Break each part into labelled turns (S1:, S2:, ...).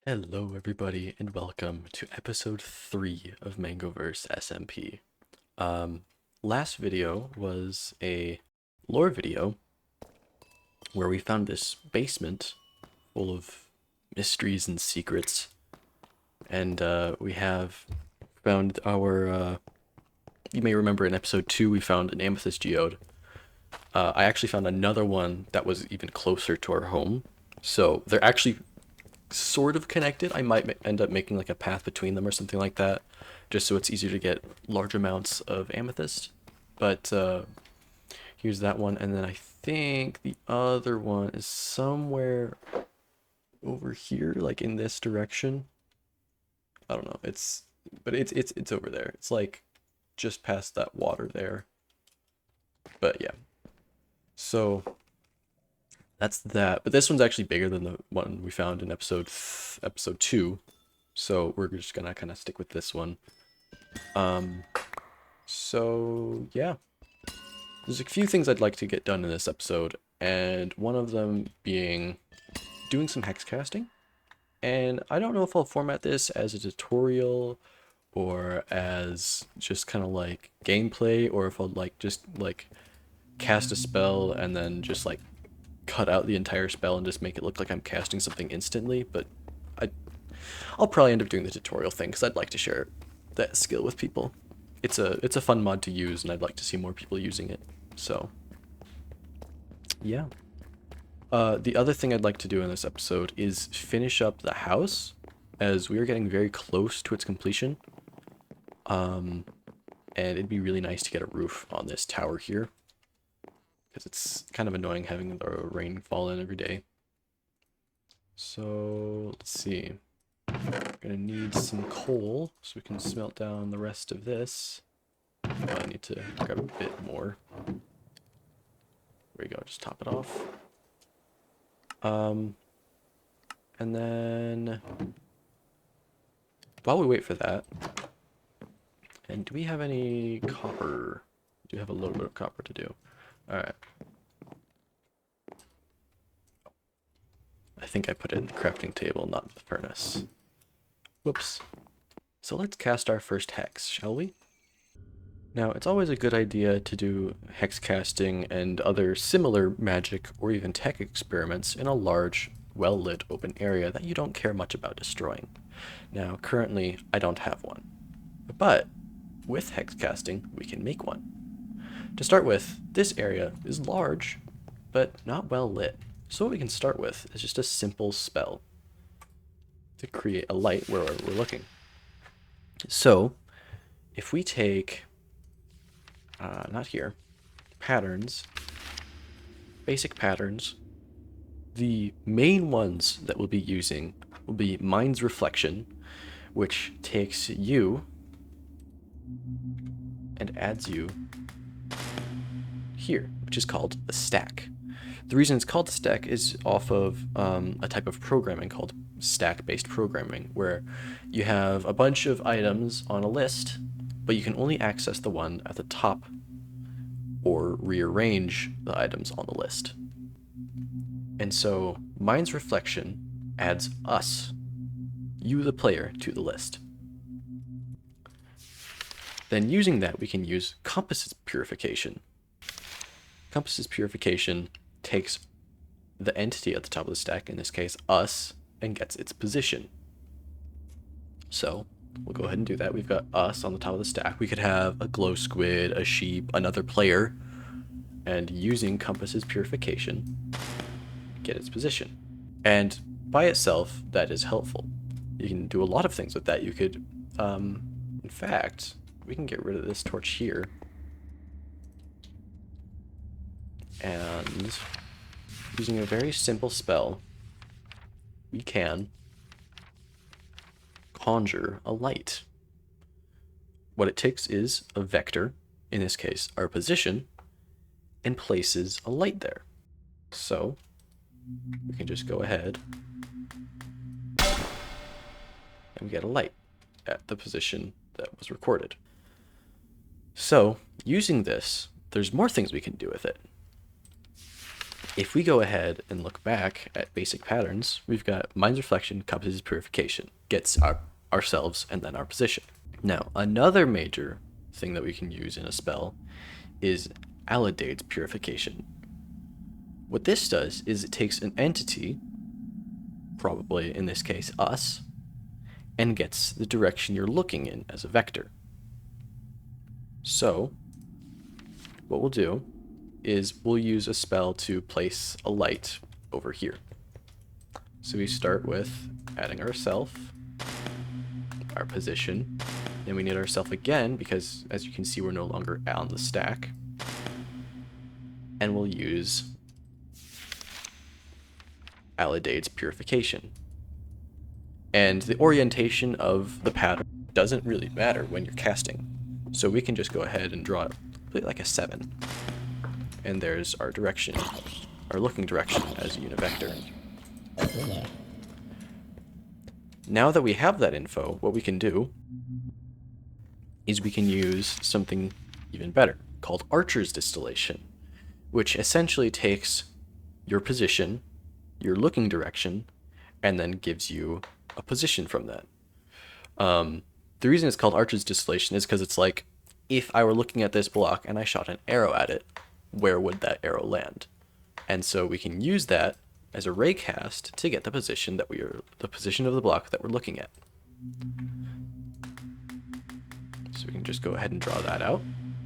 S1: Hello, everybody, and welcome to episode 3 of Mangoverse SMP. Last video was a lore video where we found this basement full of mysteries and secrets, and we have found our. You may remember in episode 2 we found an amethyst geode. I actually found another one that was even closer to our home, so they're actually sort of connected. I might end up making like a path between them or something like that, just so it's easier to get large amounts of amethyst. But here's that one, and then I think the other one is somewhere over here, like in this direction. I don't know. But it's over there. It's like just past that water there. But yeah. So that's that. But this one's actually bigger than the one we found in episode 2. So we're just gonna kind of stick with this one. So yeah, there's a few things I'd like to get done in this episode, and one of them being doing some hex casting. And I don't know if I'll format this as a tutorial or as just kind of like gameplay, or if I'll like just like cast a spell and then just like cut out the entire spell and just make it look like I'm casting something instantly. But I I'll probably end up doing the tutorial thing because I'd like to share that skill with people. It's a fun mod to use, and I'd like to see more people using it. So yeah. The other thing I'd like to do in this episode is finish up the house, as we are getting very close to its completion. And it'd be really nice to get a roof on this tower here, because it's kind of annoying having the rain fall in every day. So let's see. We're gonna need some coal so we can smelt down the rest of this. Oh, I need to grab a bit more. There we go, just top it off. And then while we wait for that, and do we have any copper? We do have a little bit of copper to do. All right. I think I put it in the crafting table, not the furnace. Whoops. So let's cast our first hex, shall we? Now, it's always a good idea to do hex casting and other similar magic or even tech experiments in a large, well-lit open area that you don't care much about destroying. Now, currently, I don't have one. But with hex casting, we can make one. To start with, this area is large, but not well lit. So what we can start with is just a simple spell to create a light where we're looking. So if we take, not here, patterns, basic patterns, the main ones that we'll be using will be Mind's Reflection, which takes you and adds you here, which is called a stack. The reason it's called a stack is off of a type of programming called stack-based programming, where you have a bunch of items on a list, but you can only access the one at the top or rearrange the items on the list. And so Mind's Reflection adds us, you the player, to the list. Then using that, we can use Compass's Purification. Compass's Purification takes the entity at the top of the stack, in this case us, and gets its position. So we'll go ahead and do that. We've got us on the top of the stack. We could have a glow squid, a sheep, another player, and using Compass's Purification, get its position. And by itself, that is helpful. You can do a lot of things with that. You could, in fact, we can get rid of this torch here. And using a very simple spell, we can conjure a light. What it takes is a vector, in this case our position, and places a light there. So we can just go ahead and get a light at the position that was recorded. So using this, there's more things we can do with it. if we go ahead and look back at basic patterns, we've got Mind's Reflection, Compasses Purification, gets ourselves and then our position. Now, another major thing that we can use in a spell is Alidai's Purification. What this does is it takes an entity, probably in this case us, and gets the direction you're looking in as a vector. So, what we'll do is we'll use a spell to place a light over here. So we start with adding ourself, our position, then we need ourself again because as you can see we're no longer on the stack, and we'll use Alidai's Purification. And the orientation of the pattern doesn't really matter when you're casting, so we can just go ahead and draw it like a 7. And there's our direction, our looking direction as a unit vector. Now that we have that info, what we can do is we can use something even better called Archer's Distillation, which essentially takes your position, your looking direction, and then gives you a position from that. The reason it's called Archer's Distillation is because it's like, if I were looking at this block and I shot an arrow at it, where would that arrow land? And so we can use that as a ray cast to get the position of the block that we're looking at. So we can just go ahead and draw that out,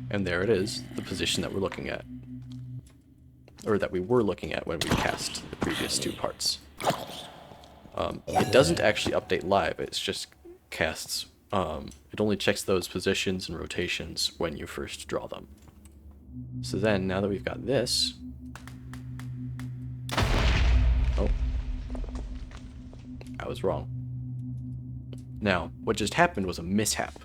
S1: and there it is, the position that we're looking at, or that we were looking at when we cast the previous 2 parts. It doesn't actually update live, it's just casts, it only checks those positions and rotations when you first draw them. So then, now that we've got this, oh, I was wrong. Now, what just happened was a mishap.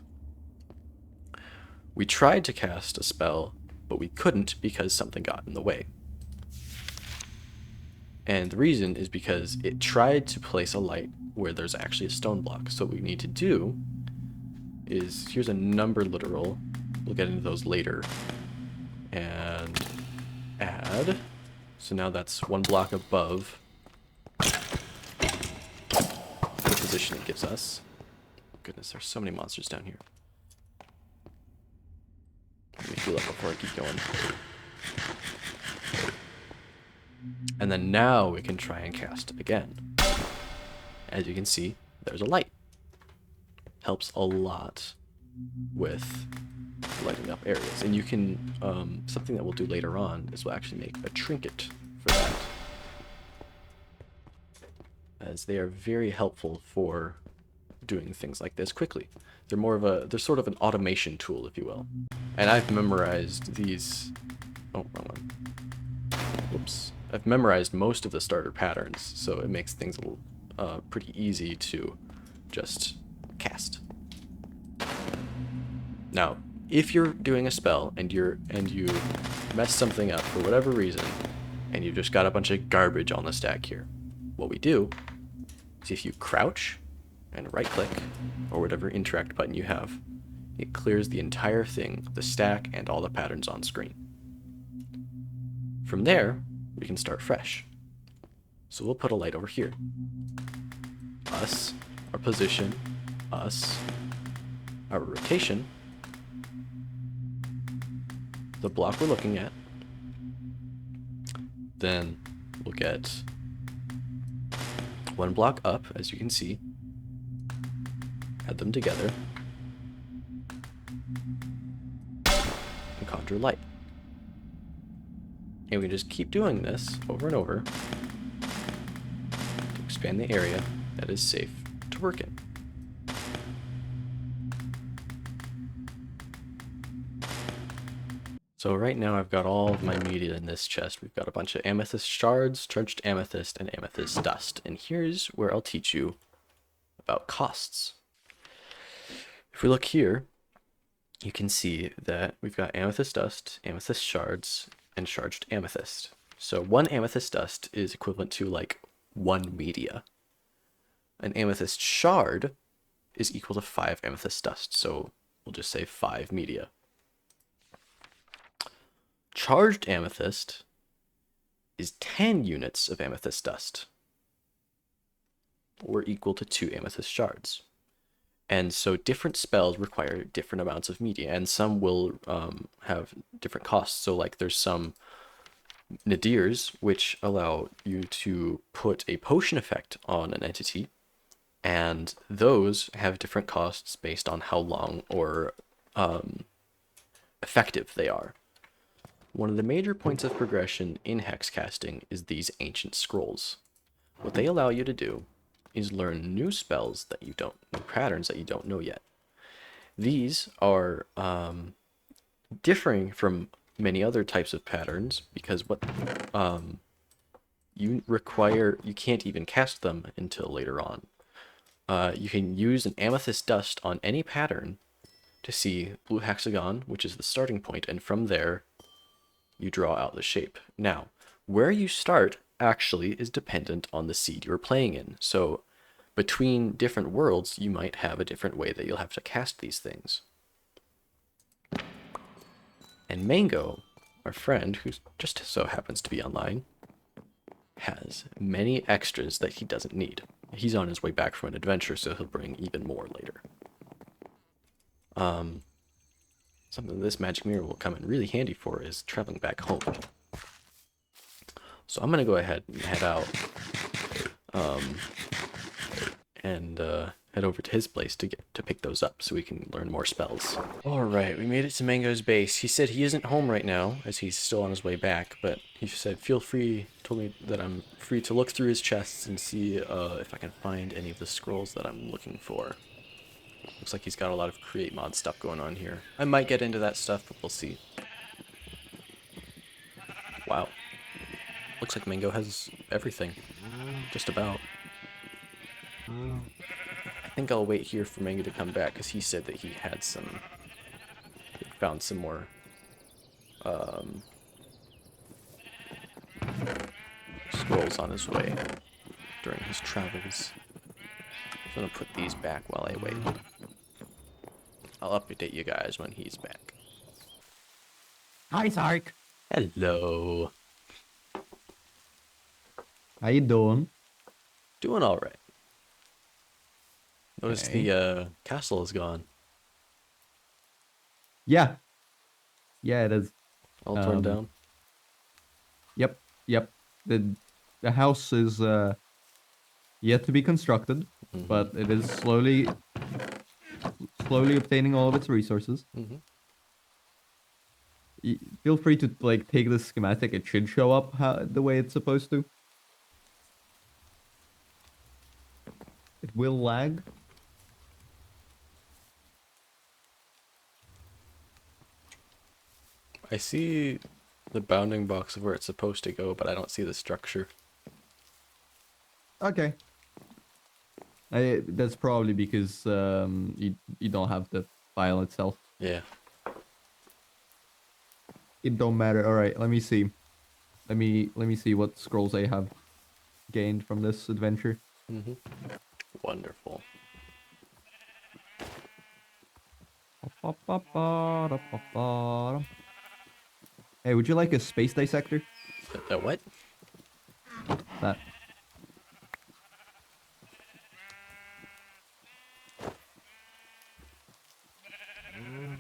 S1: We tried to cast a spell, but we couldn't because something got in the way. And the reason is because it tried to place a light where there's actually a stone block. So what we need to do is, here's a number literal, we'll get into those later, and add, so now that's 1 block above the position it gives us. Goodness, there's so many monsters down here. Let me heal up before I keep going. And then now we can try and cast again. As you can see, there's a light. Helps a lot with lighting up areas. And you can, something that we'll do later on is we'll actually make a trinket for that, as they are very helpful for doing things like this quickly. They're sort of an automation tool, if you will. And I've memorized these, oh, wrong one. Whoops. I've memorized most of the starter patterns, so it makes things pretty easy to just cast. Now, if you're doing a spell and you mess something up for whatever reason, and you've just got a bunch of garbage on the stack here, what we do is if you crouch and right click, or whatever interact button you have, it clears the entire thing, the stack and all the patterns on screen. From there, we can start fresh. So we'll put a light over here. Us, our position, us, our rotation, the block we're looking at, then we'll get 1 block up, as you can see, add them together, and conjure light. And we just keep doing this over and over to expand the area that is safe to work in. So right now I've got all of my media in this chest. We've got a bunch of amethyst shards, charged amethyst, and amethyst dust. And here's where I'll teach you about costs. If we look here, you can see that we've got amethyst dust, amethyst shards, and charged amethyst. So 1 amethyst dust is equivalent to like 1 media. An amethyst shard is equal to 5 amethyst dust, so we'll just say 5 media. Charged amethyst is 10 units of amethyst dust, or equal to 2 amethyst shards. And so different spells require different amounts of media, and some will have different costs. So like there's some nadirs which allow you to put a potion effect on an entity, and those have different costs based on how long or effective they are. One of the major points of progression in hex casting is these ancient scrolls. What they allow you to do is learn new spells that you don't, new patterns that you don't know yet. These are differing from many other types of patterns because what you can't even cast them until later on. You can use an amethyst dust on any pattern to see blue hexagon, which is the starting point, and from there you draw out the shape. Now, where you start actually is dependent on the seed you're playing in. So between different worlds, you might have a different way that you'll have to cast these things. And Mango, our friend, who just so happens to be online, has many extras that he doesn't need. He's on his way back from an adventure, so he'll bring even more later. Something this magic mirror will come in really handy for is traveling back home. So I'm gonna go ahead and head out, and head over to his place to pick those up so we can learn more spells. All right, we made it to Mango's base. He said he isn't home right now as he's still on his way back, but he said feel free, told me that I'm free to look through his chests and see if I can find any of the scrolls that I'm looking for. Looks like he's got a lot of create mod stuff going on here. I might get into that stuff, but we'll see. Wow. Looks like Mango has everything. Just about. I think I'll wait here for Mango to come back because he said that he had found some more scrolls on his way during his travels. I'm gonna put these back while I wait. I'll update you guys when he's back.
S2: Hi, Sark.
S1: Hello.
S2: How you doing?
S1: Doing all right. Notice
S2: Okay.
S1: the castle is gone.
S2: Yeah. Yeah, it is.
S1: All torn down.
S2: Yep. Yep. The house is yet to be constructed, but it is slowly obtaining all of its resources. Feel free to like take the schematic. It should show up the way it's supposed to. It will lag.
S1: I see the bounding box of where it's supposed to go, but I don't see the structure.
S2: Okay. That's probably because you don't have the file itself.
S1: Yeah.
S2: It don't matter. All right, let me see. Let me see what scrolls I have gained from this adventure.
S1: Wonderful.
S2: Hey, would you like a space dissector?
S1: What?
S2: That.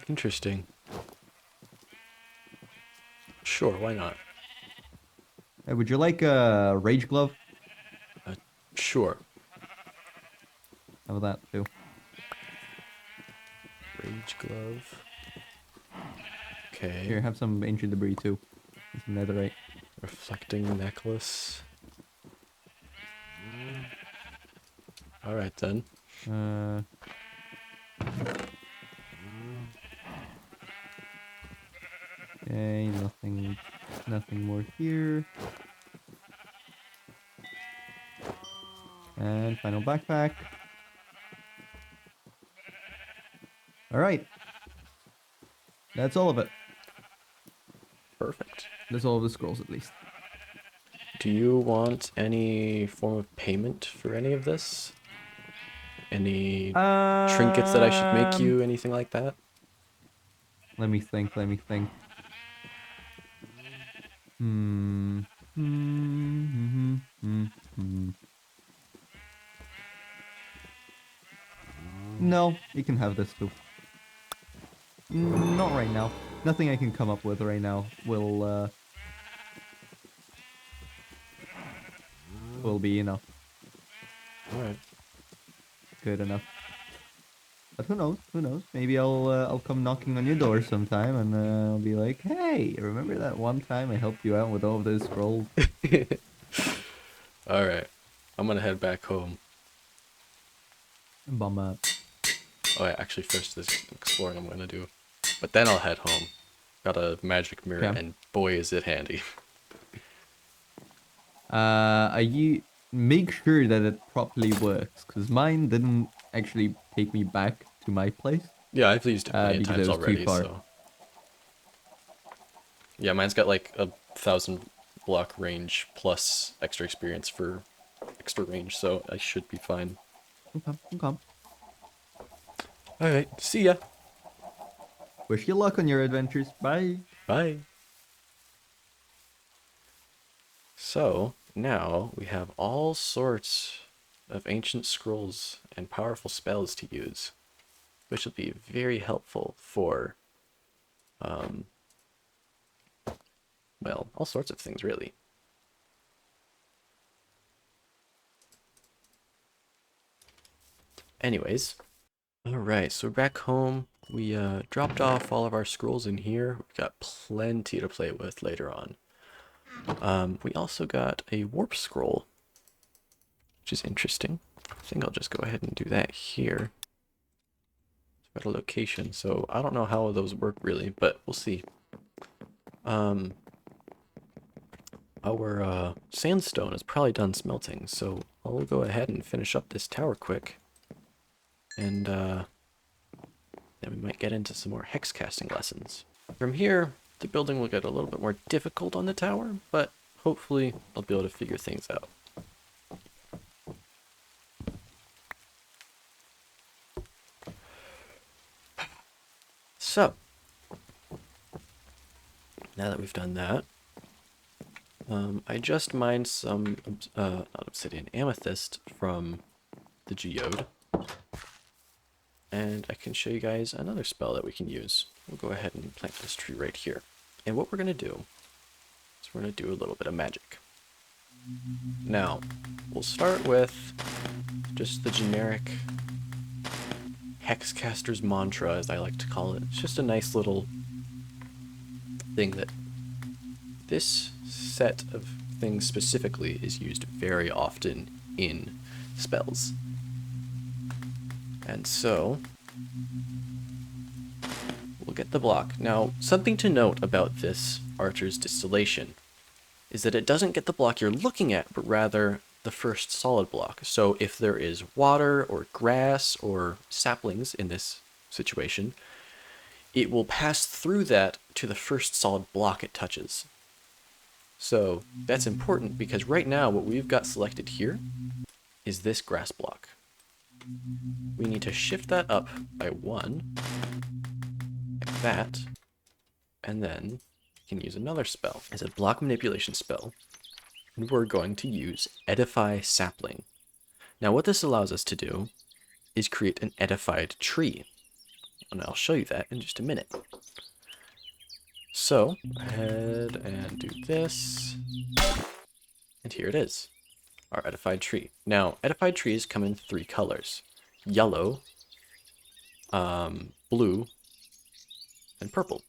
S1: Interesting. Sure, why not?
S2: Hey, would you like a rage glove?
S1: Sure.
S2: How about that too?
S1: Rage glove. Okay.
S2: Here, have some ancient debris too. And some netherite.
S1: Reflecting necklace. Alright then.
S2: Okay, nothing more here. And final backpack. Alright. That's all of it.
S1: Perfect.
S2: That's all of the scrolls at least.
S1: Do you want any form of payment for any of this? Any trinkets that I should make you? Anything like that?
S2: Let me think. Mm-hmm. Mm-hmm. No, you can have this too. Not right now. Nothing I can come up with right now will be,
S1: Alright.
S2: good enough. But who knows? Who knows? Maybe I'll come knocking on your door sometime and I'll be like, hey, remember that one time I helped you out with all of those scrolls?
S1: Alright. I'm gonna head back home.
S2: Bummer.
S1: Oh yeah, actually first this exploring I'm gonna do. But then I'll head home. Got a magic mirror
S2: Okay.
S1: and boy is it handy.
S2: You make sure that it properly works, because mine didn't actually take me back to my place,
S1: Yeah, I've used it many
S2: because it
S1: times
S2: was too
S1: already,
S2: far.
S1: so. Yeah, mine's got like 1,000 block range plus extra experience for extra range, so I should be fine.
S2: Okay, okay.
S1: Alright, see ya.
S2: Wish you luck on your adventures. Bye.
S1: Bye. So, now we have all sorts of ancient scrolls and powerful spells to use, which will be very helpful for, well, all sorts of things, really. Anyways, alright, so we're back home. We dropped off all of our scrolls in here. We've got plenty to play with later on. We also got a warp scroll, which is interesting. I think I'll just go ahead and do that here. It's got a location, so I don't know how those work really, but we'll see. Our sandstone is probably done smelting, so I'll go ahead and finish up this tower quick. And then we might get into some more hex casting lessons. From here, the building will get a little bit more difficult on the tower, but hopefully I'll be able to figure things out. So, now that we've done that, I just mined some, not obsidian, amethyst from the geode. And I can show you guys another spell that we can use. We'll go ahead and plant this tree right here. And what we're going to do is we're going to do a little bit of magic. Now, we'll start with just the generic Hexcaster's mantra, as I like to call it. It's just a nice little thing that this set of things specifically is used very often in spells. And so, we'll get the block. Now, something to note about this Archer's Distillation is that it doesn't get the block you're looking at, but rather the first solid block. So if there is water or grass or saplings in this situation, it will pass through that to the first solid block it touches. So that's important because right now what we've got selected here is this grass block. We need to shift that up by 1, like that, and then we can use another spell. It's a block manipulation spell, and we're going to use Edify Sapling. Now what this allows us to do is create an edified tree, and I'll show you that in just a minute. So, go ahead and do this, and here it is, our edified tree. Now, edified trees come in 3 colors: yellow, blue, and purple.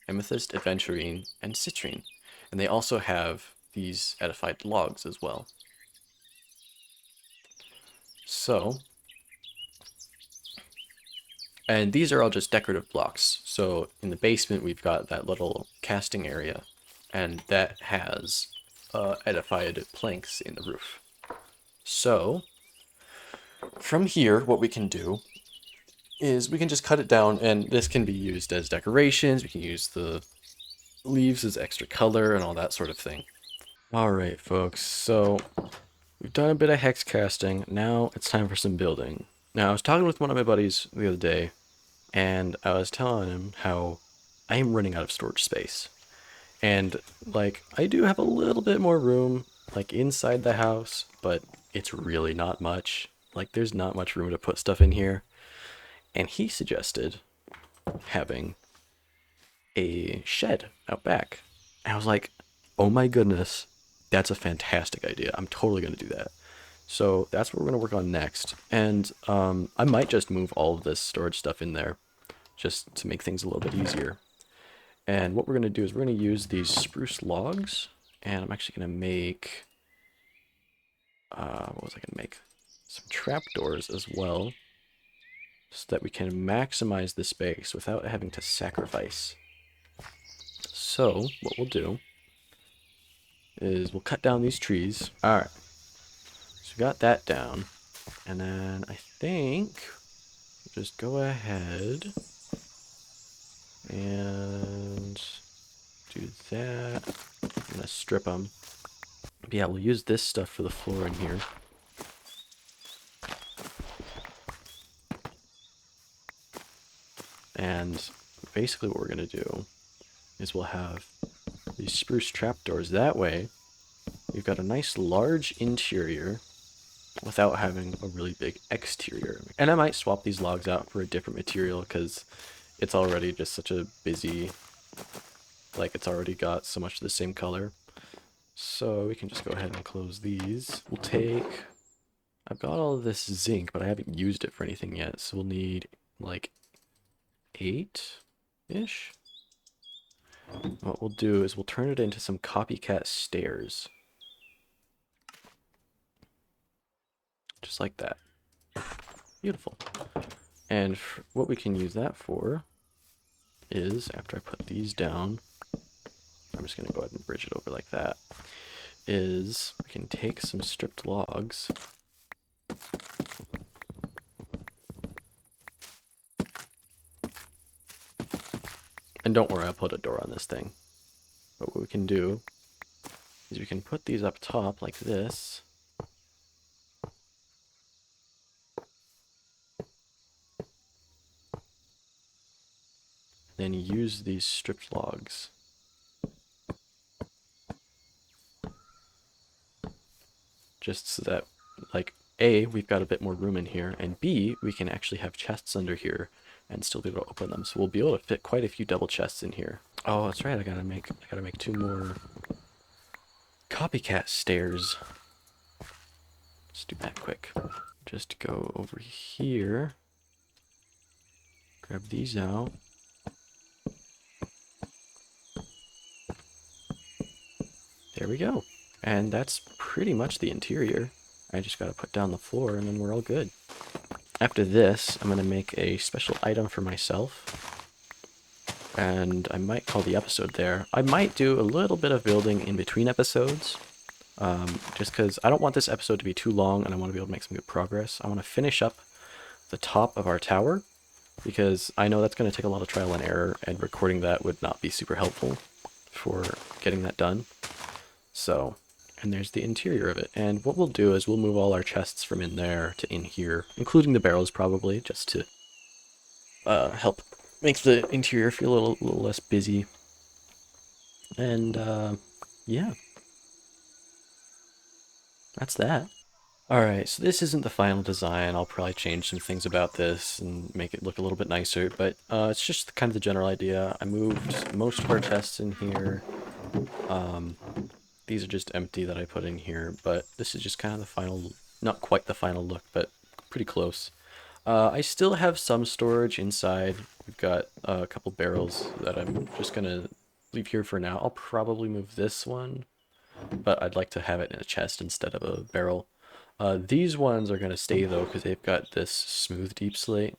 S1: Amethyst, aventurine, and citrine. And they also have these edified logs as well. So, and these are all just decorative blocks. So in the basement, we've got that little casting area, and that has edified planks in the roof. So from here, what we can do is we can just cut it down, and this can be used as decorations. We can use the leaves as extra color and all that sort of thing. All right, folks, so we've done a bit of hex casting. Now it's time for some building. Now, I was talking with one of my buddies the other day, and I was telling him how I am running out of storage space. And like I do have a little bit more room like inside the house, but it's really not much. Like there's not much room to put stuff in here. And he suggested having a shed out back. And I was like, "Oh my goodness, that's a fantastic idea. I'm totally going to do that." So that's what we're going to work on next. And I might just move all of this storage stuff in there just to make things a little bit easier. And what we're going to do is we're going to use these spruce logs. And I'm actually going to make, what was I going to make? Some trapdoors as well, so that we can maximize the space without having to sacrifice. So what we'll do is we'll cut down these trees. All right, so we got that down. And then I think we'll just go ahead and do that. I'm gonna strip them. But yeah, we'll use this stuff for the floor in here. And basically what we're gonna do is we'll have these spruce trapdoors. That way, we've got a nice large interior without having a really big exterior. And I might swap these logs out for a different material because it's already just such a busy, like it's already got so much of the same color. So we can just go ahead and close these. We'll take, I've got all of this zinc, but I haven't used it for anything yet. So we'll need like 8-ish. What we'll do is we'll turn it into some copycat stairs. Just like that. Beautiful. And what we can use that for is, after I put these down, I'm just going to go ahead and bridge it over like that, is we can take some stripped logs and don't worry, I'll put a door on this thing. But what we can do is we can put these up top like this. Then use these stripped logs just so that, like, A, we've got a bit more room in here, and B, we can actually have chests under here and still be able to open them. So we'll be able to fit quite a few double chests in here. Oh, that's right, I gotta make 2 more copycat stairs. Let's do that quick. Just go over here, grab these out. There we go. And that's pretty much the interior. I just gotta put down the floor and then we're all good. After this, I'm gonna make a special item for myself. And I might call the episode there. I might do a little bit of building in between episodes. Just because I don't want this episode to be too long and I want to be able to make some good progress. I want to finish up the top of our tower because I know that's going to take a lot of trial and error, and recording that would not be super helpful for getting that done. So, and there's the interior of it. And what we'll do is we'll move all our chests from in there to in here, including the barrels probably, just to help make the interior feel a little less busy. And yeah, that's that. Alright, so this isn't the final design. I'll probably change some things about this and make it look a little bit nicer, but it's just kind of the general idea. I moved most of our chests in here. These are just empty that I put in here, but this is just kind of the final, not quite the final look, but pretty close. I still have some storage inside. We've got a couple barrels that I'm just going to leave here for now. I'll probably move this one, but I'd like to have it in a chest instead of a barrel. These ones are going to stay though because they've got this smooth deep slate,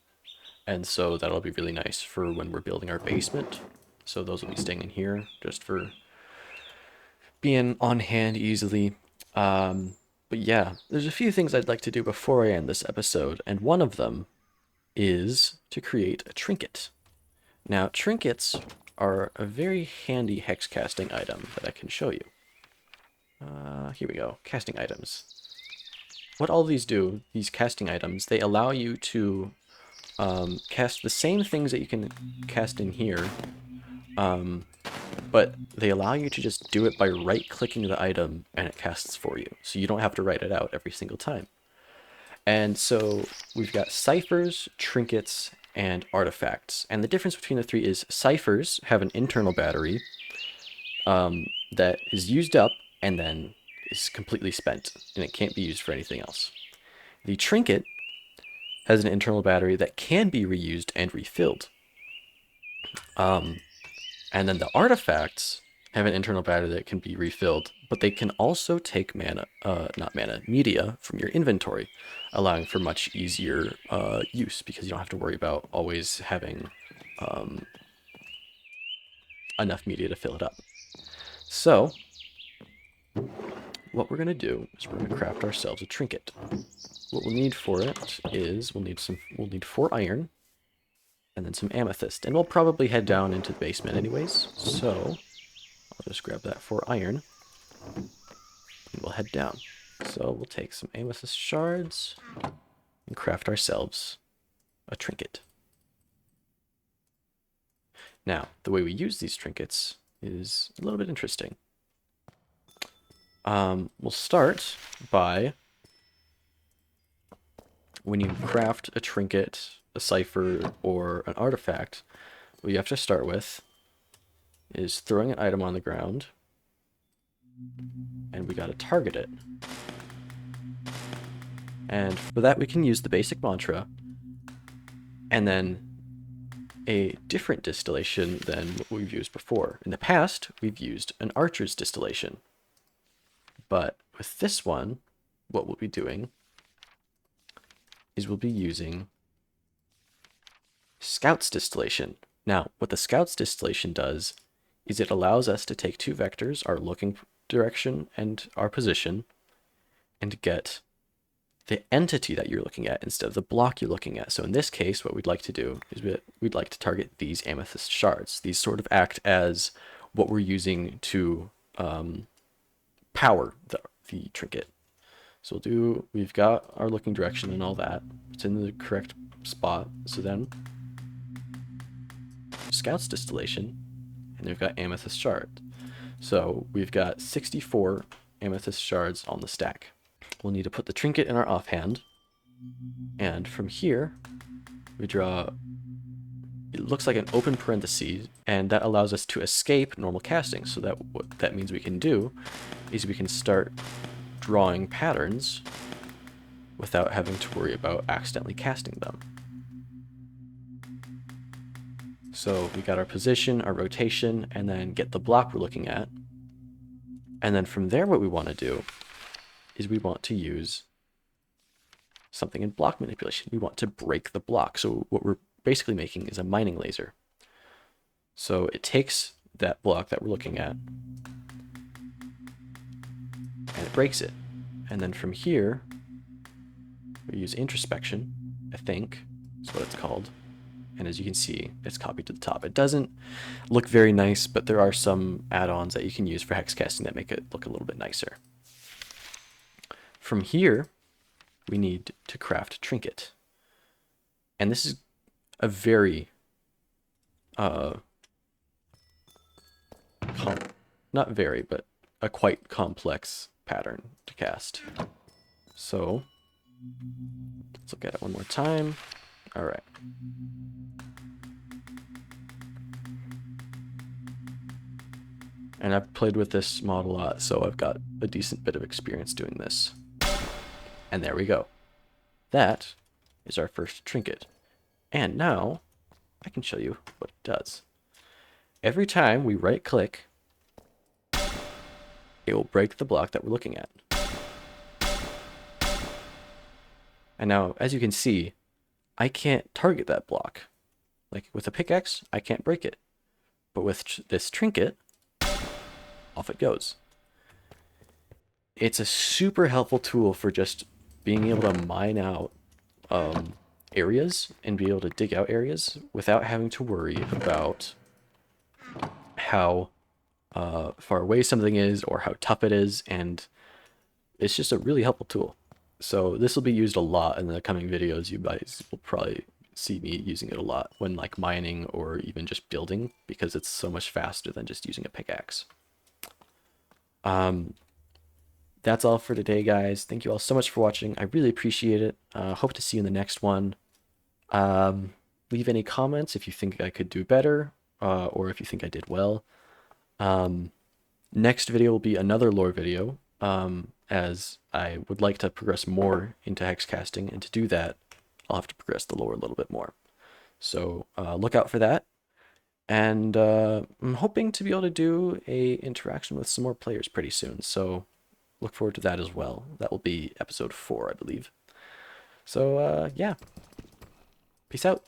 S1: and so that'll be really nice for when we're building our basement. So those will be staying in here just for being on hand easily. But yeah, there's a few things I'd like to do before I end this episode, and one of them is to create a trinket. Now, trinkets are a very handy hex casting item that I can show you. Here we go, casting items. What all these do, these casting items, they allow you to cast the same things that you can cast in here, but they allow you to just do it by right-clicking the item and it casts for you. So you don't have to write it out every single time. And so we've got ciphers, trinkets, and artifacts. And the difference between the three is ciphers have an internal battery that is used up and then is completely spent, and it can't be used for anything else. The trinket has an internal battery that can be reused and refilled. And then the artifacts have an internal battery that can be refilled, but they can also take media from your inventory, allowing for much easier use because you don't have to worry about always having enough media to fill it up. So what we're going to do is we're going to craft ourselves a trinket. What we'll need for it is we'll need 4 iron and then some amethyst, and we'll probably head down into the basement anyways. So I'll just grab that 4 iron and we'll head down. So we'll take some amethyst shards and craft ourselves a trinket. Now, the way we use these trinkets is a little bit interesting. We'll start by, when you craft a trinket, a cipher, or an artifact, what you have to start with is throwing an item on the ground, and we gotta target it. And for that we can use the basic mantra, and then a different distillation than what we've used before. In the past, we've used an archer's distillation. But with this one, what we'll be doing is we'll be using Scout's distillation. Now, what the Scout's distillation does is it allows us to take 2 vectors, our looking direction and our position, and get the entity that you're looking at instead of the block you're looking at. So in this case, what we'd like to do is we'd like to target these amethyst shards. These sort of act as what we're using to power the trinket. So we've got our looking direction and all that. It's in the correct spot. So then Scout's distillation, and we've got amethyst shard. So we've got 64 amethyst shards on the stack. We'll need to put the trinket in our offhand, and from here we draw, it looks like an open parenthesis, and that allows us to escape normal casting. So that what that means we can do is we can start drawing patterns without having to worry about accidentally casting them. So we got our position, our rotation, and then get the block we're looking at. And then from there, what we want to do is we want to use something in block manipulation. We want to break the block. So what we're basically making is a mining laser. So it takes that block that we're looking at and it breaks it. And then from here, we use introspection, I think is what it's called. And as you can see, it's copied to the top. It doesn't look very nice, but there are some add-ons that you can use for hex casting that make it look a little bit nicer. From here, we need to craft a trinket. And this is a very, not very, but a quite complex pattern to cast. So let's look at it one more time. All right. And I've played with this model a lot, so I've got a decent bit of experience doing this. And there we go. That is our first trinket. And now I can show you what it does. Every time we right click, it will break the block that we're looking at. And now, as you can see, I can't target that block. Like with a pickaxe, I can't break it. But with this trinket, off it goes. It's a super helpful tool for just being able to mine out areas and be able to dig out areas without having to worry about how far away something is or how tough it is, and it's just a really helpful tool. So this will be used a lot in the coming videos. You guys will probably see me using it a lot when like mining or even just building, because it's so much faster than just using a pickaxe. That's all for today, guys. Thank you all so much for watching. I really appreciate it. Hope to see you in the next one. Leave any comments if you think I could do better, or if you think I did well. Next video will be another lore video, as I would like to progress more into hex casting, and to do that, I'll have to progress the lore a little bit more. So look out for that. And I'm hoping to be able to do a interaction with some more players pretty soon. So look forward to that as well. That will be episode 4, I believe. So yeah, peace out.